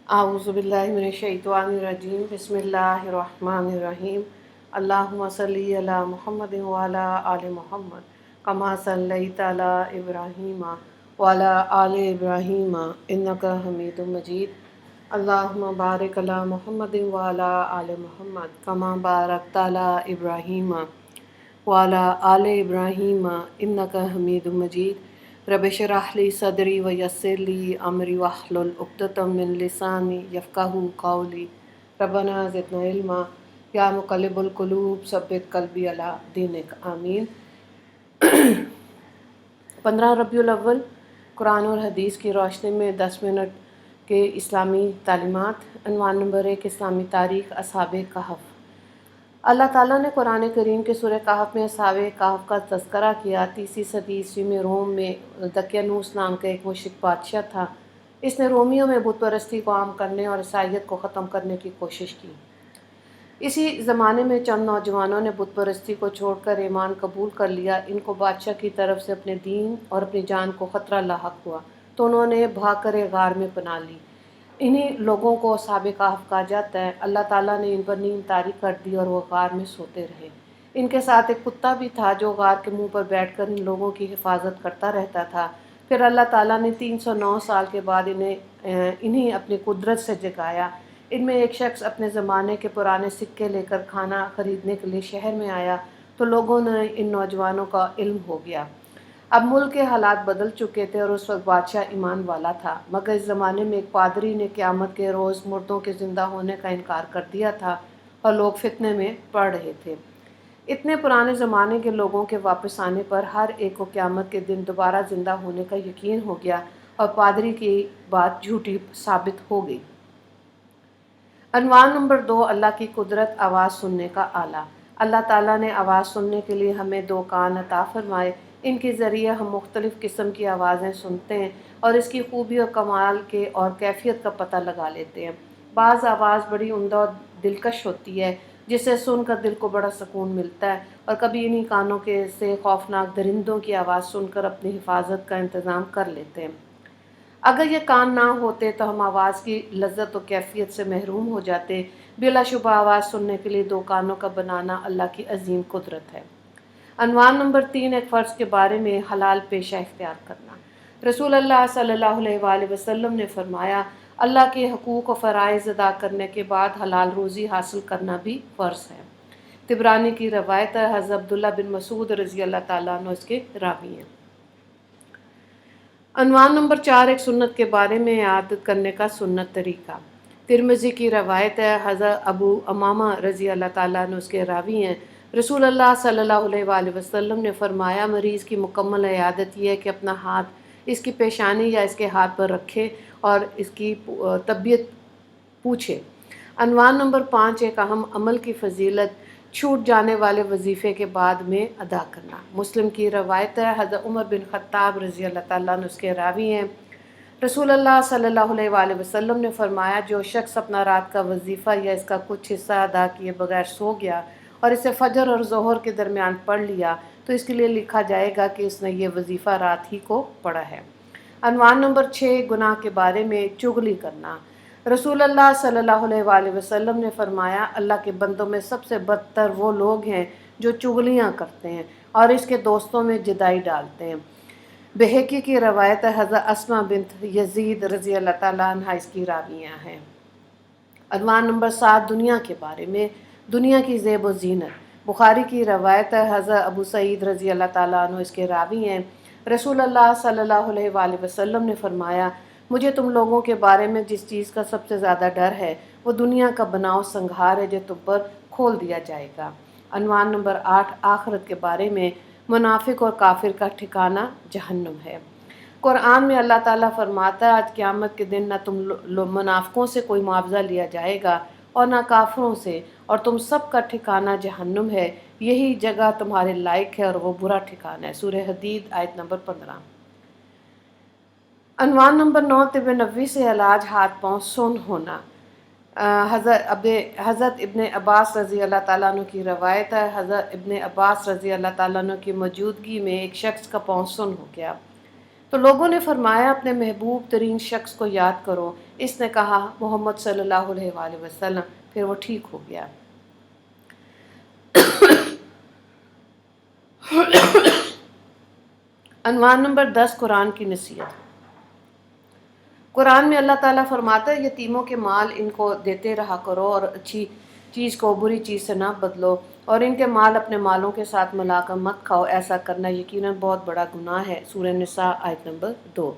अऊज़ु बिल्लाहि मिनश्शैतानिर्रजीम बिस्मिल्लाहिर्रहमानिर्रहीम अल्लाहुम्मा सल्लि अला मुहम्मदिन व अला आलि मुहम्मद कमा सल्लैता अला इब्राहीम व अला आलि इब्राहीम इन्नका हमीदुम मजीद अल्लाहुम्मा बारिक अला मुहम्मदिन व अला आलि मुहम्मद कमा बारकता अला इब्राहीम व अला आलि इब्राहीम इन्नका हमीदुम मजीद रब्बि इश्रह ली सदरी व यस्सिर ली अमरी वहलुल उक़दतम मिन लिसानी यफ़क़हू क़ौली रब्बना ज़िदना इल्मा या मुक़ल्लिबुल क़ुलूब सब्बित क़ल्बी अला दीनिक आमीन। 15 रबीउल अव्वल कुरान और हदीस की रोशनी में 10 मिनट के इस्लामी तालीमात। उन्वान नंबर 1, इस्लामी तारीख़ असहाबे कहफ़। अल्लाह ताला ने कुरान करीम के सूरह कहफ़ में असहाबे कहफ़ का तज़किरा किया। 3वीं सदी ईस्वी में रोम में दकियानूस नाम का एक मुश्रिक बादशाह था। इसने रोमियों में बुत परस्ती को आम करने और ईसाईयत को ख़त्म करने की कोशिश की। इसी ज़माने में चंद नौजवानों ने बुत परस्ती को छोड़कर ईमान कबूल कर लिया। इनको बादशाह की तरफ से अपने दीन और अपनी जान को ख़तरा लाहक हुआ तो उन्होंने भाग कर एक गार में पनाह ली। इन्हीं लोगों को असहाबे कहफ़ कहा जाता है। अल्लाह ताला ने इन पर नींद तारी कर दी और वो गार में सोते रहे। इनके साथ एक कुत्ता भी था जो गार के मुंह पर बैठकर इन लोगों की हिफाजत करता रहता था। फिर अल्लाह ताला ने 309 साल के बाद इन्हें अपनी कुदरत से जगाया। इनमें एक शख्स अपने ज़माने के पुराने सिक्के लेकर खाना ख़रीदने के लिए शहर में आया तो लोगों ने इन नौजवानों का इल्म हो गया। अब मुल्क के हालात बदल चुके थे और उस वक्त बादशाह ईमान वाला था, मगर इस ज़माने में एक पादरी ने क़यामत के रोज़ मुर्दों के ज़िंदा होने का इनकार कर दिया था और लोग फितने में पड़ रहे थे। इतने पुराने ज़माने के लोगों के वापस आने पर हर एक को क़यामत के दिन दोबारा ज़िंदा होने का यकीन हो गया और पादरी की बात झूठी साबित हो गई। अनवान नंबर 2, अल्लाह की कुदरत, आवाज़ सुनने का आला। अल्लाह ताला ने आवाज़ सुनने के लिए हमें 2 कान अता फरमाए। इनके ज़रिए हम मुख्तलिफ़ किस्म की आवाज़ें सुनते हैं और इसकी खूबी और कमाल के और कैफियत का पता लगा लेते हैं। बाज़ आवाज़ बड़ी उम्दा और दिलकश होती है जिसे सुनकर दिल को बड़ा सुकून मिलता है और कभी इन्हीं कानों के से खौफनाक दरिंदों की आवाज़ सुनकर अपनी हिफाजत का इंतज़ाम कर लेते हैं। अगर ये कान ना होते तो हम आवाज़ की लज्जत और कैफियत से महरूम हो जाते। बिलाशुबा आवाज़ सुनने के लिए 2 कानों का बनाना अल्लाह की अजीम कुदरत है। अनवान नंबर 3, एक फ़र्ज़ के बारे में हलाल पेशा इख्तियार करना। रसूल अल्लाह सल्लल्लाहु अलैहि वसल्लम ने फ़रमाया, अल्लाह के हकूक़ और फ़राइज़ अदा करने के बाद हलाल रोज़ी हासिल करना भी फ़र्ज़ है। तिबरानी की रवायत है। हज़रत अब्दुल्ला बिन मसूद रज़ी अल्लाह ताला अन्हु इसके रावी हैं। अनवान नंबर 4, एक सुन्नत के बारे में याद करने का सुन्नत तरीका। तिरमिज़ी की रवायत है। हज़रत अबू अमामा रज़ी अल्लाह ताला अन्हु उसके रावी हैं। रसूल अल्लाह सल्लल्लाहु अलैहि वसल्लम ने फ़रमाया, मरीज़ की मुकम्मल इयादत यह है कि अपना हाथ इसकी पेशानी या इसके हाथ पर रखे और इसकी तबीयत पूछे। अनवान नंबर 5, एक अहम अमल की फ़जीलत, छूट जाने वाले वजीफ़े के बाद में अदा करना। मुस्लिम की रवायत है। हज़रत उमर बिन ख़त्ताब रज़ी अल्लाह ताला अन्हु उसके रावी हैं। रसूल अल्लाह सल्लल्लाहु अलैहि वसल्लम ने फ़रमाया, जो शख्स अपना रात का वजीफ़ा या इसका कुछ हिस्सा अदा किए बगैर सो गया और इसे फ़जर और ज़ोहर के दरमियान पढ़ लिया तो इसके लिए लिखा जाएगा कि उसने ये वजीफ़ा रात ही को पढ़ा है। अनवान नंबर 6, गुनाह के बारे में चुगली करना। रसूल अल्लाह सल्लल्लाहु अलैहि वसल्लम ने फ़रमाया, अल्लाह के बंदों में सबसे बदतर वो लोग हैं जो चुगलियाँ करते हैं और इसके दोस्तों में जुदाई डालते हैं। बहकी की रवायत है। हज़रत अस्मा बिन्त यज़ीद रज़ी अल्लाह ताला अन्हा इसकी रावियाँ हैं। अनवान नंबर 7, दुनिया के बारे में, दुनिया की ज़ेब व ज़ीनत। बुखारी की रवायत है। हज़रत अबू सईद रज़ी अल्लाह ताला अन्हु इसके रावी हैं। रसूल अल्लाह सल्लल्लाहु अलैहि वसल्लम ने फ़रमाया, मुझे तुम लोगों के बारे में जिस चीज़ का सबसे ज़्यादा डर है वो दुनिया का बनाव संहार है जो तुम पर खोल दिया जाएगा। अनवान नंबर 8, आखिरत के बारे में, मुनाफिक और काफिर का ठिकाना जहन्नुम है। कुरान में अल्लाह ताला फरमाता है, आज क़यामत के दिन न तुम मुनाफिकों से कोई मुआवजा लिया जाएगा और न काफिरों से, और तुम सब का ठिकाना जहन्नुम है, यही जगह तुम्हारे लायक है और वो बुरा ठिकाना है। सूरह हदीद आयत नंबर 15। अनवान नंबर 9, तिब नबवी से इलाज, हाथ पाँव सुन्न होना। हज़रत इब्ने अब्बास रज़ी अल्लाह ताला अन्हु की रवायत है। हज़रत इब्ने अब्बास रज़ी अल्लाह ताला अन्हु की मौजूदगी में एक शख्स का पाँव सुन्न हो गया। تو لوگوں نے فرمایا اپنے محبوب ترین شخص کو یاد کرو۔ اس نے کہا محمد صلی اللہ علیہ وآلہ وسلم، پھر وہ ٹھیک ہو گیا۔ عنوان نمبر 10، قرآن کی نصیحت۔ قرآن میں اللہ تعالیٰ فرماتا ہے یتیموں کے مال ان کو دیتے رہا کرو اور اچھی چیز کو بری چیز سے نہ بدلو، اور ان کے مال اپنے مالوں کے ساتھ ملا کر مت کھاؤ، ایسا کرنا یقیناً بہت بڑا گناہ ہے۔ سورہ نساء آیت نمبر 2۔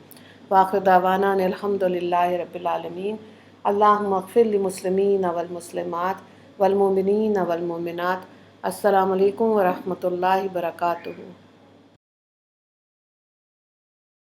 وآخر دعوانا ان الحمد للہ رب العالمین۔ اللہم اغفر للمسلمین والمسلمات والمؤمنین والمؤمنات۔ السلام علیکم ورحمۃ اللہ وبرکاتہ۔